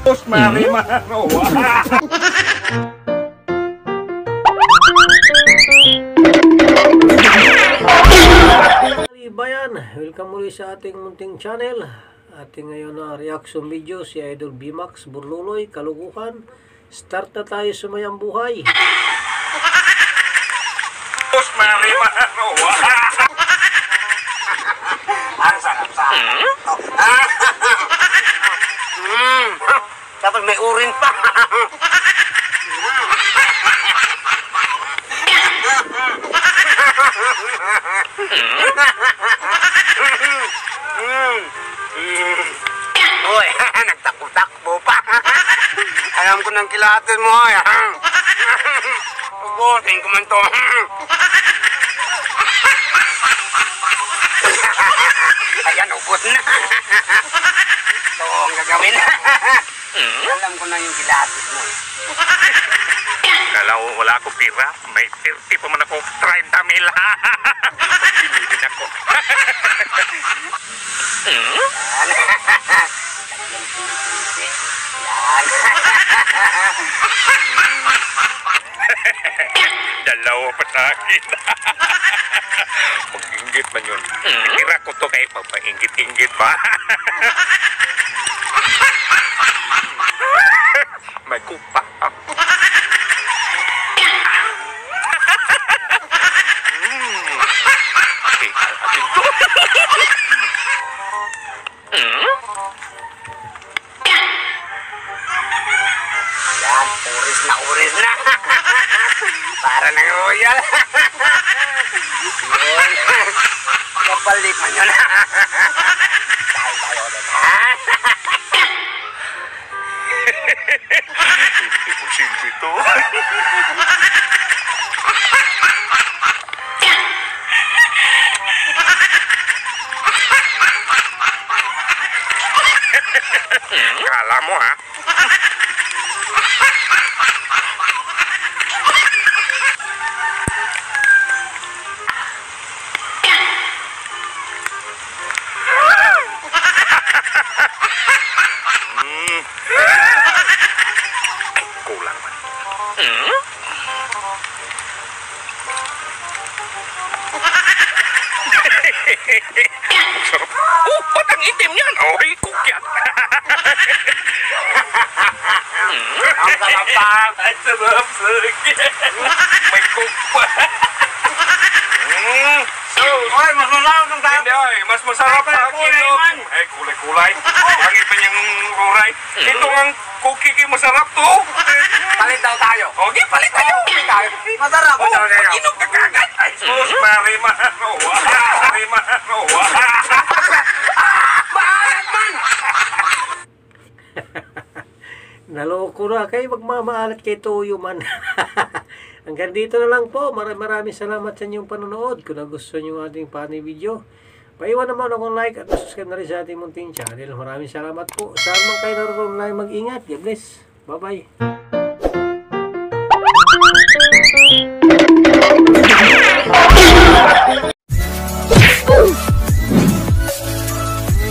Sus Marimar. Bayan, welcome muli sa ating munting channel. Ating ngayon na reaction video si Idol Bimax Burluloy, Kalugukan. Start na tayo sa mayang buhay. Sus Marimar. Ang sarap sa. Dapat may urin pa. Uy, nagtakbo-takbo pa. Alam ko ng kilatin mo. Ubusin ko man to. Ayan, ubos na. Ito ang gagawin. Alam ko na yung kilatis mo. Kala ko wala ako pira. May 30 pa man ako. 30 mil. Magbili din ako. Dalawa pa sa akin. Mag-inggit man yun. Tira ko to kayo magpa-inggit-inggit ba? May kupa. Okay, atin to. Yan, uris na. Para ng royal. Yun. Kapalik man yun. Tayo ulit, ha? Hindi po simple to. Kala mo ha? Kulang man. Sarap. Oh, ba't ang itim yan? Oh, kukyat. Ang sarap pa. Ang sarap, sige. May kupa. Oy, mas masarap ng tayo. Hindi, ay, mas masarap Ay, sa kulay akin. man. Ay, kulay-kulay. Pangit pa niyang ruray. Ito ang cookie masarap to. Palit daw tayo. Okay, palit tayo. Masarap. Oh, Masarap tayo. inom ka kagad. Ay, sus, Marimar. Marimar. Maalat man! Naloko na kayo, magmamaalat kay Toyo man. Hanggang dito na lang po. Maraming salamat sa inyong panonood. Kung nagustuhan nyo yung ating funny video, paiwan naman akong like at subscribe na rin sa ating munting channel. Maraming salamat po. Saan man kayo naroon na mag-ingat. God bless. Bye-bye.